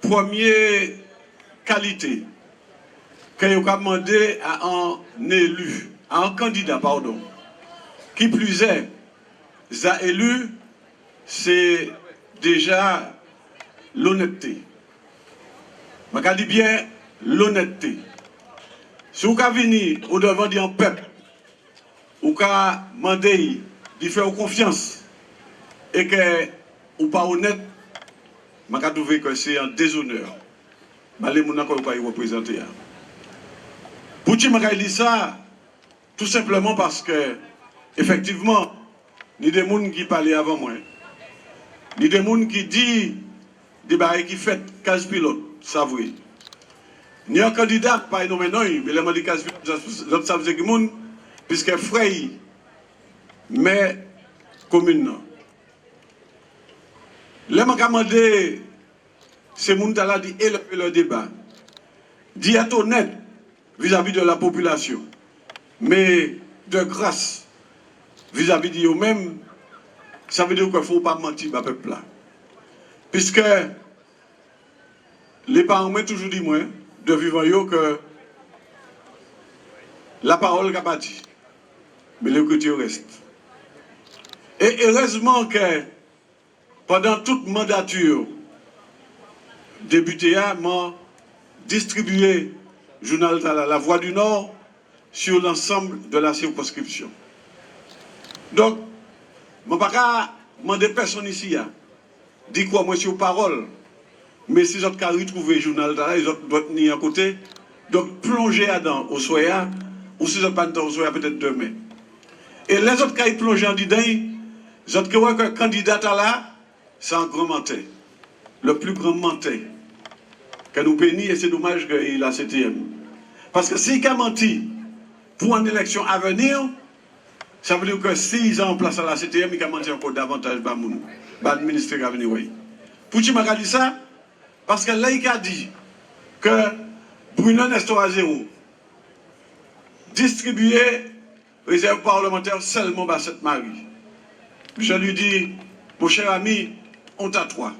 première qualité que vous avez demandé à un élu, à un candidat, pardon, qui plus est, ça élu, c'est déjà l'honnêteté. Je dis bien l'honnêteté. Si vous venez au devant d'un peuple, vous demandez de faire confiance et que vous n'êtes pas honnête, je trouve que c'est un déshonneur. Je ne peux pas y représenter. Pour qui je dis ça, tout simplement parce que, effectivement, il y a des gens qui parlaient avant moi. Il y a des gens qui disent des barils qui fait 15 pilotes, ça vrai. Il y a un candidat, pas un mais il a dit 15 pilotes, l'autre ça faisait que monde, puisque Frey, mais commune. Les gens qui ont demandé, c'est gens qui ont dit élever le débat, dit être honnête vis-à-vis de la population, mais de grâce vis-à-vis de eux-mêmes, ça veut dire qu'il ne faut pas mentir au peuple là. Puisque les parents m'ont toujours dit, moi, de vivant yo, que la parole n'a pas dit, mais l'écriture reste. Et heureusement que pendant toute mandature, débuté à m'a distribué le journal La Voix du Nord sur l'ensemble de la circonscription. Donc, je ne vais pas demander personne ici, dit quoi moi sur parole, mais si vous avez retrouvé le journal, vous doivent tenir à côté, donc plongez dedans au soir, ou si vous n'avez pas de temps au soir, peut-être demain. Et les autres qui plongent en dedans, vous avez vu que le candidat là, c'est un grand menteur. Le plus grand menteur que nous payons, et c'est dommage qu'il a 7e. Parce que s'il a menti pour une élection à venir, ça veut dire que s'ils ont en place à la 7e, il a menti encore davantage par le ministère qui a venu. Pour qui m'a dit ça? Parce que là, il a dit que Bruno Nestor à zéro distribuer réserve parlementaire seulement à cette Marie. Je lui dis, mon cher ami, on t'a trois.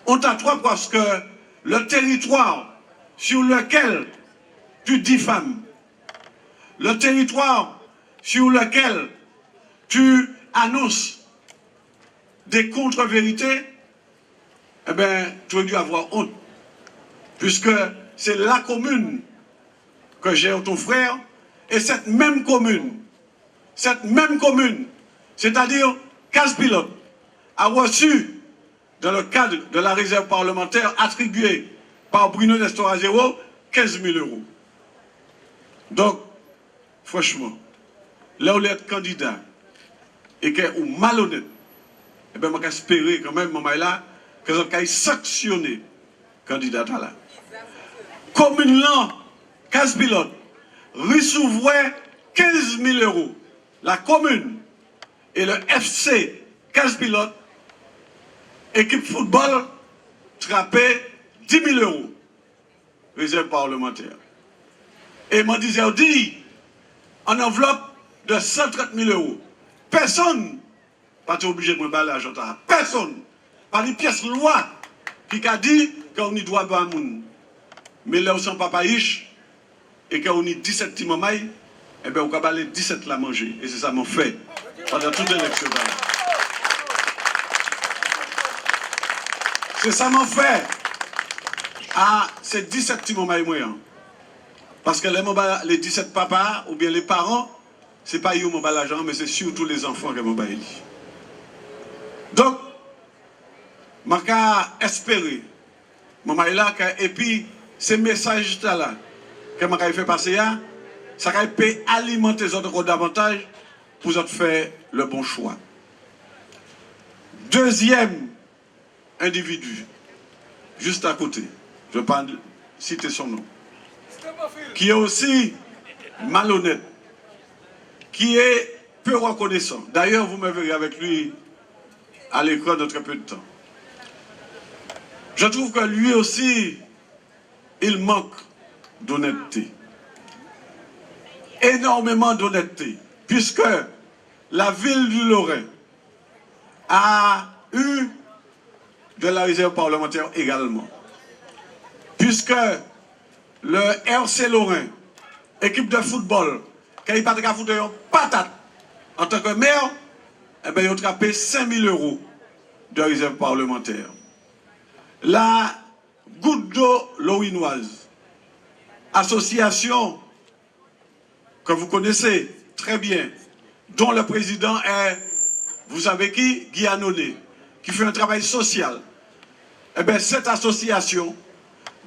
On t'a trois parce que le territoire sur lequel tu diffames, le territoire sur lequel tu annonces des contre-vérités, eh bien, tu aurais dû avoir honte. Puisque c'est la commune que gère ton frère, et cette même commune, c'est-à-dire 15 pilotes, a reçu, dans le cadre de la réserve parlementaire attribuée par Bruno Nestor à zéro, 15 000 €. Donc, franchement, là où vous êtes candidat et que vous êtes malhonnête, eh bien, je vais espérer quand même, là, que vous allez sanctionner le candidat là. Commune là, 15 pilotes, recevrait 15 000 €. La commune et le FC, 15 pilotes, équipe football, trappé 10 000 €. Réserve parlementaire. Et m'en disait, en enveloppe de 130 000 €. Personne, pas obligé de me battre l'argent. Personne, pas une pièce loi qui a dit qu'on y doit pas à moun. Mais là où son papa iche, et qu'on y 17 petits mamailles, eh bien, on va aller 17 la manger. Et c'est ça mon fait pendant toute l'élection. C'est ça mon fait à ces 17 petits mamailles moyens. Parce que les 17 papas ou bien les parents, ce n'est pas eux qui m'ont l'argent, mais c'est surtout les enfants qui m'ont dit. Donc, je vais espérer, et puis ces messages-là que je vais faire passer, ça va alimenter les autres davantage pour faire le bon choix. Deuxième individu, juste à côté, je ne vais pas citer son nom, qui est aussi malhonnête, qui est peu reconnaissant. D'ailleurs, vous me verrez avec lui à l'écran dans très peu de temps. Je trouve que lui aussi, il manque d'honnêteté. Énormément d'honnêteté. Puisque la ville du Lorrain a eu de la réserve parlementaire également. puisque le RC Lorrain, équipe de football, qui n'a pas de foutre une patate en tant que maire, eh bien, il a attrapé 5 000 € de réserve parlementaire. La Goutte d'eau lorinoise, association que vous connaissez très bien, dont le président est, vous savez qui, Guy Anoné, qui fait un travail social. Eh bien, cette association,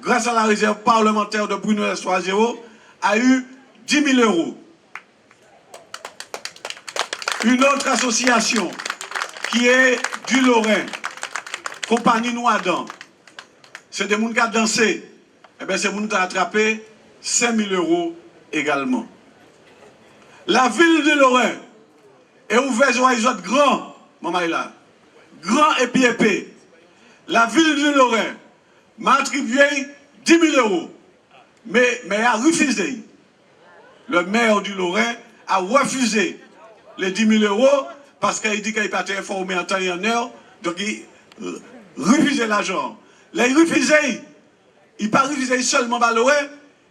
grâce à la réserve parlementaire de Bruno Estroagero, a eu 10 000 €. Une autre association qui est du Lorrain, Compagnie Noadan, c'est des gens qui ont dansé, eh bien, c'est des gens qui ont attrapé 5 000 € également. La ville de Lorrain est ouverte sur les autres grands, maman est là, grands et puis épais. La ville de Lorrain m'a attribué 10 000 €, mais a refusé. Le maire du Lorrain a refusé les 10 000 € parce qu'il dit qu'il n'a pas été informé en temps et en heure, donc il refusait l'argent. Là, il refusait. Il n'a pas refusé seulement par Lorrain,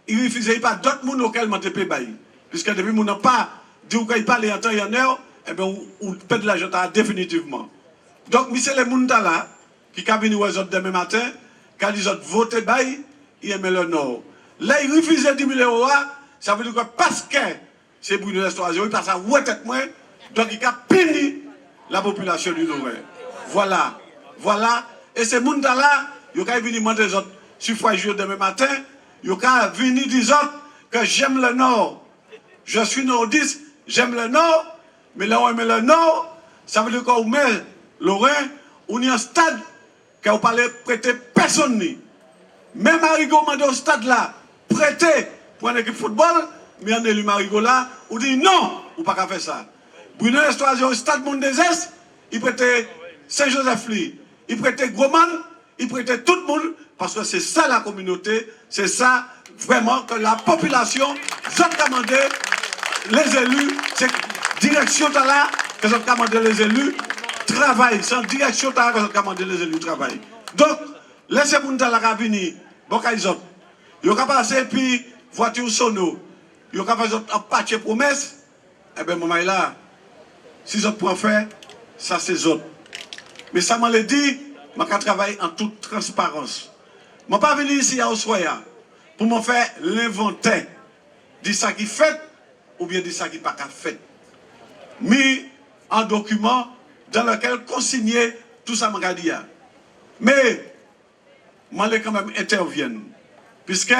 il refusait pas d'autres gens auxquels il été payé. Puisque depuis qu'on n'a pas dit qu'il parle en temps et en heure, eh bien, on paie de l'argent définitivement. Donc, c'est les gens là qui sont venus aux autres demain matin, quand ils ont voté, ils aiment le Nord. Là, ils refusaient 10 000 €, ça veut dire que parce que c'est Bruno Estroagero, il passe à tête moins, donc il a puni la population du Nord. Voilà, voilà. Et ces gens là, ils ont venus demander les autres suffrages demain matin, ils ont venus dire que j'aime le Nord. Je suis nordiste, j'aime le Nord, mais là où on aime le Nord, ça veut dire qu'on met Lorrain, on est en stade qu'on ne peut prêter personne. Même Marigot m'a dit au stade là, prêter pour une équipe de football, mais on élu Marigot là, on dit non, on ne peut pas faire ça. Bruno Estroagero au stade Monde des Est, il prêtait Saint-Joseph-Li, il prêtait Groman, il prêtait tout le monde, parce que c'est ça la communauté, c'est ça vraiment que la population, ça a demandé les élus, c'est direction là que ça a demandé les élus, travail, c'est en direction là que ça a demandé les élus travail. Donc, laissez-vous là venir, bon, ils ont passé, puis voiture sono, ils ont fait un patch promesse, eh bien, maman est là, si ils ont pour faire, ça c'est autres. Mais ça m'a dit, je travaille en toute transparence. Je ne suis pas venu ici à Ossoya pour me faire l'inventaire de ce qui fait ou bien de ce qui n'est pas fait. Mis en document dans lequel consigner tout ça, je dit. Mais, je vais quand même intervenir. Puisque,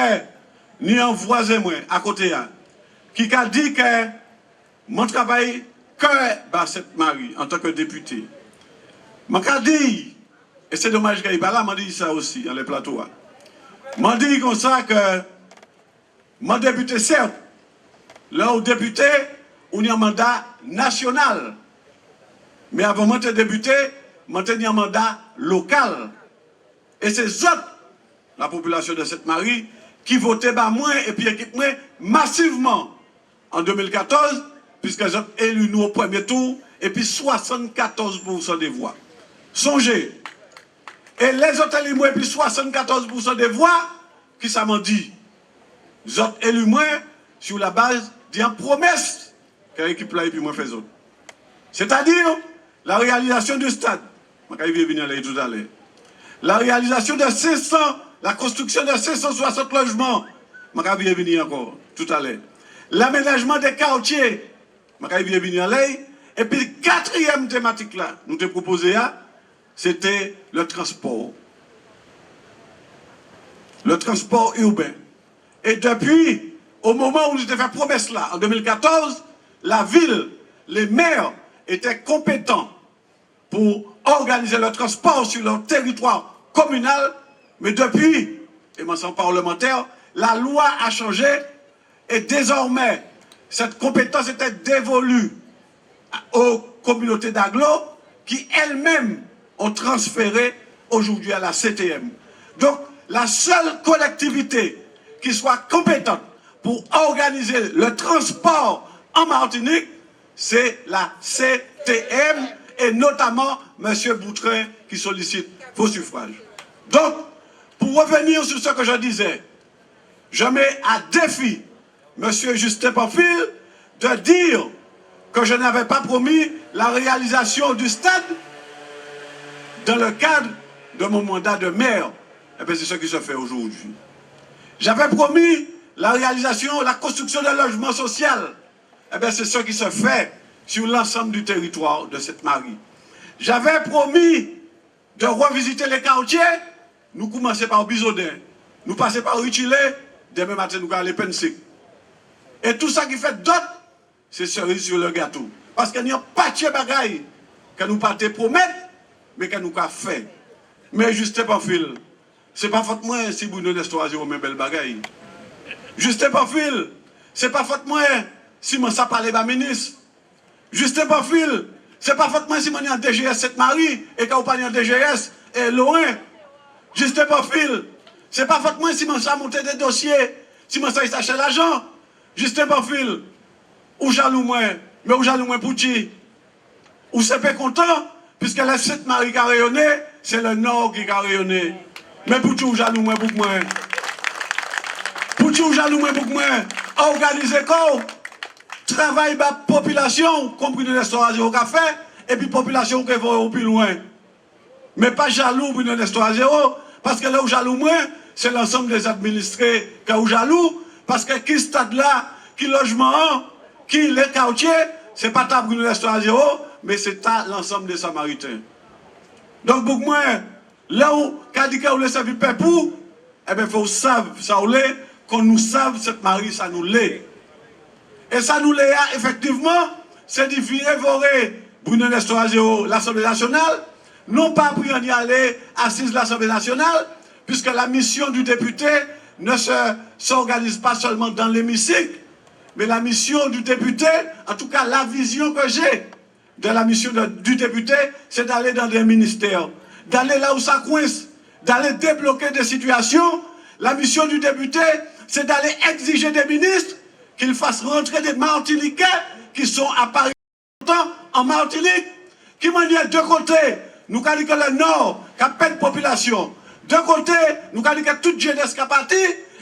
ni un voisin à côté, qui a dit que mon travail, que cette Marie, en tant que député, je dit, et c'est dommage qu'il n'y ait pas là, je dit ça aussi, dans les plateaux. Je dit comme ça que mon député, certes, là où député, on a un mandat national. Mais avant de député, on a un mandat local. Et c'est autres, la population de cette Marie, qui votait moins et puis équipe moins massivement en 2014, puisqu'ils ont élu nous au premier tour, et puis 74% des voix. Songez. Et les autres élus moins, et puis 74% des voix, qui ça m'a dit? Les autres élus moins, sur la base d'une promesse que l'équipe là, et puis moi, fait autres. C'est-à-dire, la réalisation du stade. Je vais venir là tout à l'heure. La réalisation de 500, la construction de 560 logements. Je vais venir encore tout à l'heure. L'aménagement des quartiers. Je vais venir là. Et puis, quatrième thématique là, nous te proposé, c'était le transport. Le transport urbain. Et depuis, au moment où nous avons fait promesse là, en 2014, la ville, les maires étaient compétents pour organiser le transport sur leur territoire communal. Mais depuis, et mon sens parlementaire, la loi a changé et désormais, cette compétence était dévolue aux communautés d'agglo qui elles-mêmes ont transféré aujourd'hui à la CTM. Donc, la seule collectivité qui soit compétente pour organiser le transport en Martinique, c'est la CTM et notamment M. Boutrin qui sollicite vos suffrages. Donc, pour revenir sur ce que je disais, je mets à défi M. Justin Pamphile de dire que je n'avais pas promis la réalisation du stade dans le cadre de mon mandat de maire. Eh bien, c'est ce qui se fait aujourd'hui. J'avais promis la réalisation, la construction de logements sociaux. Eh bien, c'est ce qui se fait sur l'ensemble du territoire de cette mairie. J'avais promis de revisiter les quartiers. Nous commençons par Bisodin, nous passons par Richilé, demain matin nous allons aller Pensik. Et tout ça qui fait d'autres, c'est cerise sur le gâteau. Parce qu'il n'y a pas de bagaille que nous ne promettre, mais que nous avons fait. Mais Justin Pamphile, ce n'est pas faute moi si Bruno Nestor a une belle bagaille. Justin Pamphile, ce n'est pas faute moi si je ne parle pas ministre. Justin Pamphile, ce n'est pas faute moi si je suis en DGS 7 Marie et que vous parlez en DGS et loin. Justin Pamphile, ce n'est pas faute moi si je suis monté des dossiers, si je suis acheté l'argent. Justin Pamphile, ou jaloux moi, mais ou jaloux moi pour qui? Ou c'est pas content, puisque la 7 Marie qui a rayonné, c'est le Nord qui a rayonné. Mais pour qui ou jaloux moi pour moi? Pour qui ou jaloux moi pour moi? Organiser quoi? Travail par population, compris de restauration qu'a fait, et puis population qui va au plus loin. Mais pas jaloux pour une histoire zéro, parce que là où jaloux moi, c'est l'ensemble des administrés qui sont jaloux, parce que qui stade là, qui logement, qui les quartiers, c'est pas ta pour une histoire zéro, mais c'est l'ensemble des Samaritains. Donc pour moi, là où Kadika ou le service pour, eh bien il faut savoir, ça ou l'est, qu'on nous savent cette Marie, ça nous l'est. Et ça nous l'est effectivement, c'est de virer vorer Bruno Nestor Azero, l'Assemblée nationale, non pas pour y aller assise l'Assemblée nationale, puisque la mission du député ne s'organise pas seulement dans l'hémicycle, mais la mission du député, en tout cas la vision que j'ai de la mission du député, c'est d'aller dans des ministères, d'aller là où ça coince, d'aller débloquer des situations. La mission du député, c'est d'aller exiger des ministres qu'ils fassent rentrer des Martiniquais qui sont à Paris en Martinique, qui m'ont dit de côté, nous avons dit que le Nord a peine de population. De côté, nous avons dit que toute jeunesse est partie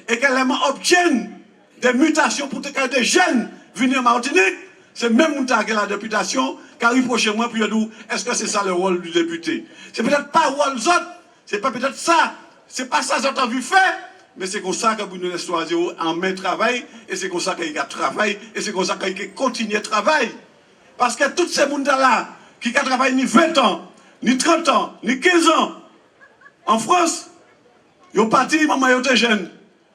et qu'elle obtienne des mutations pour que des jeunes viennent en Martinique. C'est même Mouta que la députation qui arrive chez moi pour dire est-ce que c'est ça le rôle du député? C'est peut-être pas le rôle des autres, c'est pas peut-être ça, c'est pas ça que j'ai envie de faire, mais c'est comme ça que Bruno Nestor en main travail, et c'est comme ça qu'il a travaillé, et c'est comme ça qu'il continue à travailler. Parce que tous ces gens-là qui ont travaillé ni 20 ans, ni 30 ans, ni 15 ans, en France, ils ont parti, maman était jeune,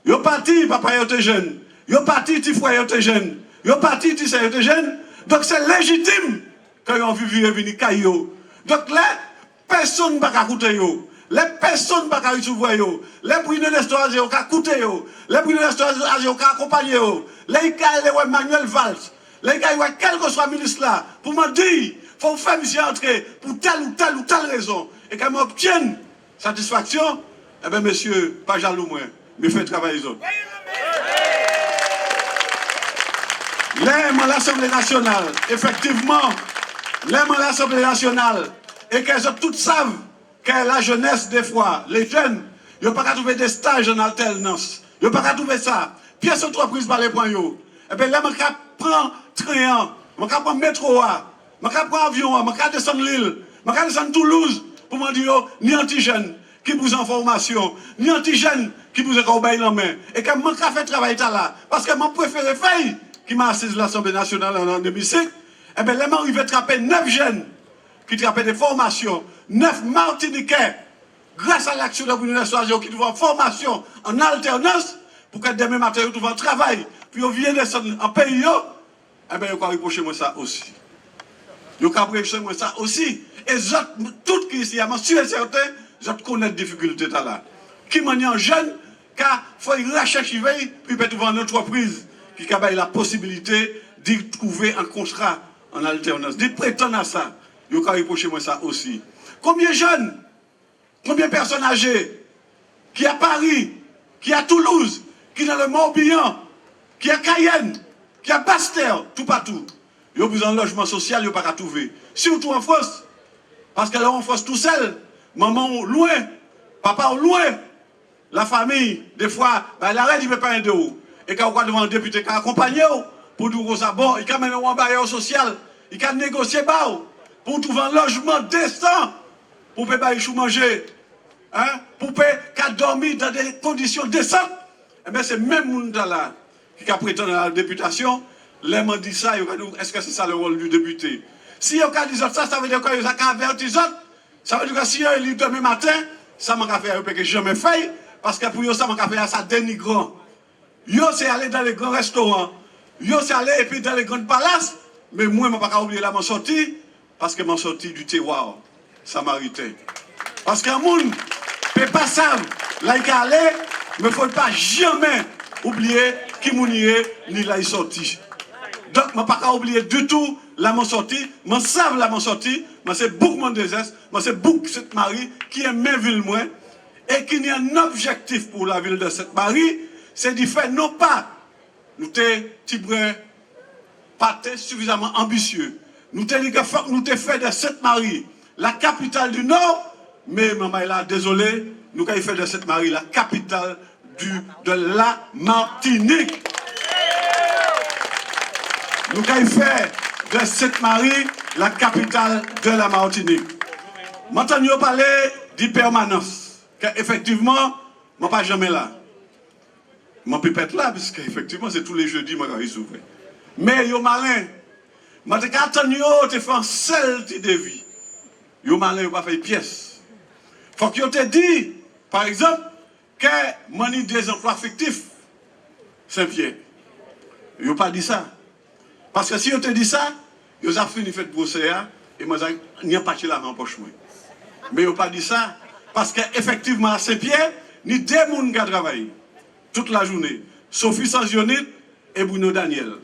ils ont parti, papa était jeune, ils ont parti, petit frère était jeune, ils ont parti, petit frère était jeune. Donc c'est légitime qu'ils ont vu venir caillou. Donc là, personne ne va écouter. Les personnes ne vont pas recevoir, les Bruno Nestor Azero qui écoutent, les Bruno Nestor Azero qui accompagnent, les Manuel Valls, les gars, quel que soit le ministre là, pour me dire, il faut faire monsieur entrer pour telle ou telle ou telle raison, et qu'elle m'obtienne satisfaction, eh bien, monsieur, pas jaloux moi, mais faites travailler les autres. L'aime à l'Assemblée nationale, effectivement, l'aime à l'Assemblée nationale, et qu'elles toutes savent que la jeunesse, des fois, les jeunes, ils n'ont pas qu'à trouver des stages en alternance, ils n'ont pas qu'à trouver ça. Pièce entreprise par les points, eh bien, là, je prends train, je prends métro, je prends avion, je descends l'île, je descends Toulouse, pour me dire, ni antigène qui vous en formation, ni antigène qui vous en bail en main. Et que je fais travail là, parce que mon préféré fait, qui m'a assise l'Assemblée nationale en hémicycle, eh bien, là, il va attraper 9 jeunes qui attrapent des formations, 9 Martiniquais, grâce à l'action de Bruno Nestor Azero qui doivent en formation en alternance, pour que demain matin, ils trouvent un travail, puis ils viennent descendre en pays, eh bien, ils vont reprocher moi ça aussi. Ils vont reprocher moi ça aussi. Et tout qui ici, je suis certain, je connais les difficultés là. Qui m'en est jeune, car il faut rechercher, puis peut trouver une entreprise qui a la possibilité d'y trouver un contrat en alternance, d'y prétendre à ça. Ils vont reprocher moi ça aussi. Combien de jeunes, combien de personnes âgées, qui à Paris, qui à Toulouse, qui dans le Morbihan, qui à Cayenne, qui à Bastère, tout partout. Ils ont besoin de logement social, ils n'ont pas qu'à trouver. Surtout en France. Parce que là, en France, tout seul, maman loin, papa loin, la famille, des fois, bah, elle arrête, il ne peut pas un de vous. Et quand on va devant un député qui accompagne pour dire ça, bon, il peut mener un bailleur social, il peut négocier pour trouver un logement décent, pour ne pas manger, hein, pour ne dormir dans des conditions décentes. Eh bien, c'est même monde là qui a prétendu à la députation, les gens disent ça, est-ce que c'est ça le rôle du député? Si on a dit ça, ça veut dire qu'il y a averti ça. Ça veut dire que si on est libre demain matin, ça m'a fait que jamais fait, parce que pour eux, ça m'a fait ça dénigrant. Yo, c'est aller dans les grands restaurants, yo, c'est aller et puis dans les grands palaces, mais moi, je ne vais pas oublier là mon sortie, parce que mon sortie du terroir samaritain. Parce qu'un monde ne peut pas savoir, là, il aller, mais il ne faut pas jamais oublier qui est ni là, il sorti. Donc, je ne vais pas oublier du tout la mon sortie, je sais la mon sortie, je sais beaucoup mon désert, je sais beaucoup cette Marie qui est ma ville moins, et qui a un objectif pour la ville de cette Marie, c'est de faire non pas, nous sommes pas suffisamment ambitieux, nous avons fait de cette Marie la capitale du Nord, mais maman est là, désolé, nous avons fait de cette Marie la capitale de la Martinique. Nous avons fait de cette Marie la capitale de la Martinique. Maintenant, nous parlons de permanence. Effectivement, je ne suis pas jamais là. Je peux pas être là, parce qu'effectivement, c'est tous les jeudis que je suis ouvert. Mais, yo malin, je suis attendu, tu fais un seul de vie. Yo malin, yo pas fait pièce. Faut que yo te dit, par exemple, que mani des emplois fictifs, Saint-Pierre. Yo pas dit ça. Parce que si yo te dit ça, yo a fini fait procès, et moi, il n'y a pas de la poche. Mais yo pas dit ça, parce qu'effectivement, à Saint-Pierre, ni deux personnes qui travaillent toute la journée. Sophie Sanzionite et Bruno Daniel.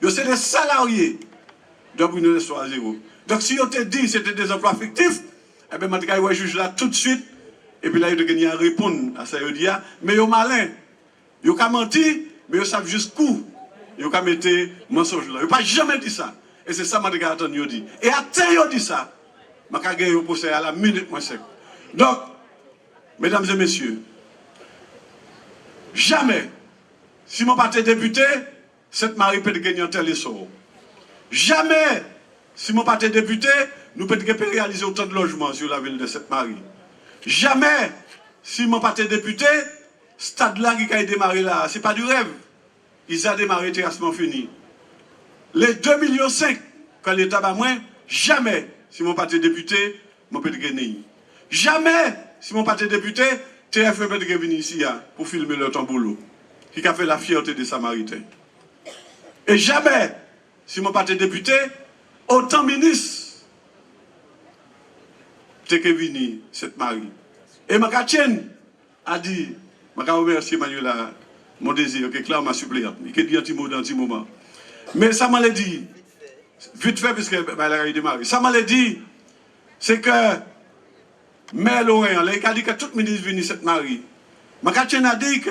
Ils sont des salariés de Bruno Destoire Zéro. Donc si on te dit que c'était des emplois fictifs, eh bien, je vais juger là tout de suite. Et puis là, il y a répondre à ça. Mais ils sont malins. Ils ont menti, mais ils savent jusqu'où ils ont mettre mensonge là. Ils n'ont pas jamais dit ça. Et c'est ça que je vais dire. Et à terre, ils dit ça. Je vais gagner un procès à la minute moins sec. Donc, mesdames et messieurs, jamais, si mon parti député, cette Marie peut gagner un tel essor. Jamais, si mon parti député, nous peut réaliser autant de logements sur la ville de cette Marie. Jamais, si mon parti député, stade là qui a démarré là, ce n'est pas du rêve. Ils ont démarré terrassement fini. Les 2,5 millions quand l'État va moins, jamais, si mon parti député, je peux gagner. Jamais, si mon parti député, TF1 peut venir ici pour filmer leur boulot, qui a fait la fierté des Samaritains. Et jamais, si mon parti député, autant ministre, t'es que venu cette Marie. Et ma Katienne a dit, je remercie Manuela, mon désir, que Claire m'a suppléant, il a dit un petit mot dans un petit moment. Mais ça m'a dit, vite fait, parce qu'elle a démarré, ça m'a dit, c'est que, mais Lorrain, il a dit que tout ministre venu cette Marie. Ma Katienne a dit que,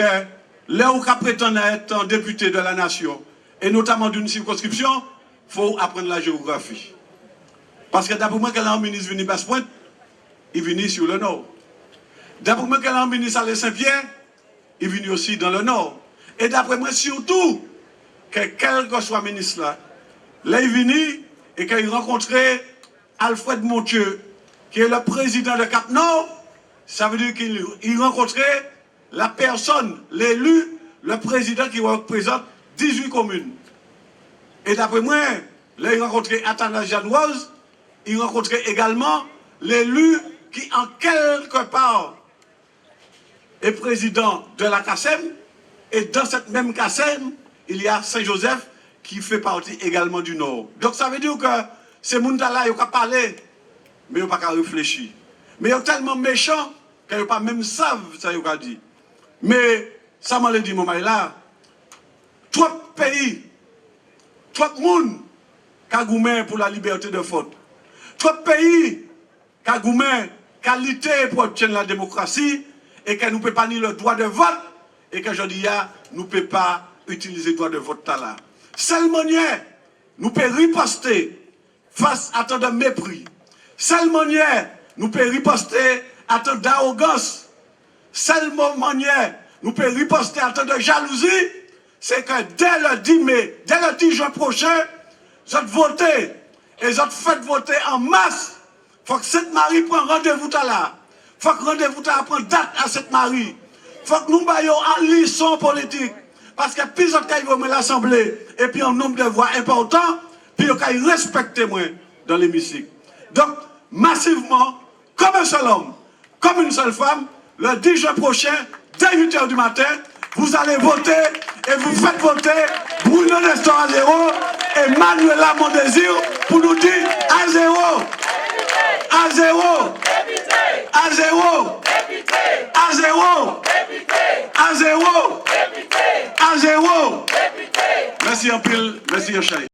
là où on prétend être un député de la nation, et notamment d'une circonscription, il faut apprendre la géographie. Parce que d'après moi, quand un ministre venu Basse-Pointe, il vient sur le nord. D'après moi, quand un ministre à Saint-Pierre, il vient aussi dans le nord. Et d'après moi, surtout, que quel que soit ministre là, là il vient et qu'il rencontrait Alfred Montieu, qui est le président de Cap-Nord, ça veut dire qu'il rencontrait la personne, l'élu, le président qui représente 18 communes. Et d'après moi, là il rencontrait Athanas Janoise, il rencontrait également l'élu qui en quelque part est président de la CACEM, et dans cette même CACEM, il y a Saint-Joseph qui fait partie également du Nord. Donc ça veut dire que ces gens-là, ils n'ont pas parlé, mais ils n'ont pas réfléchi. Mais ils sont tellement méchants qu'ils n'ont pas même savent ça qu'ils ont dit. Mais ça m'a dit, mon là, trois pays, trois monde qui ont goumé pour la liberté de faute. Trois pays qui ont goumé qualité pour obtenir la démocratie et que nous ne pouvons pas ni le droit de vote et que je dis, nous ne pouvons pas utiliser le droit de vote là. Seule manière, nous pouvons riposter face à tant de mépris. Seule manière, nous pouvons riposter à tant d'arrogance. seule manière nous pouvons riposter à temps de jalousie, c'est que dès le 10 mai, dès le 10 juin prochain, vous êtes voté et vous êtes fait voter en masse. Il faut que cette Marie prenne rendez-vous là. Il faut que rendez-vous là prenne date à cette Marie. Il faut que nous baillons en leçon politique. Parce que plus on va l'Assemblée et puis un nombre de voix important, puis on va respecter moi dans l'hémicycle. Donc, massivement, comme un seul homme, comme une seule femme, le 10 juin prochain, dès 8 h du matin, vous allez voter et vous faites voter Bruno Nestor Azero et Manuela Mondésir pour nous dire Azero, Azero, Azero, Azero, Azero, Azero. Merci en pile, merci Yoshaï.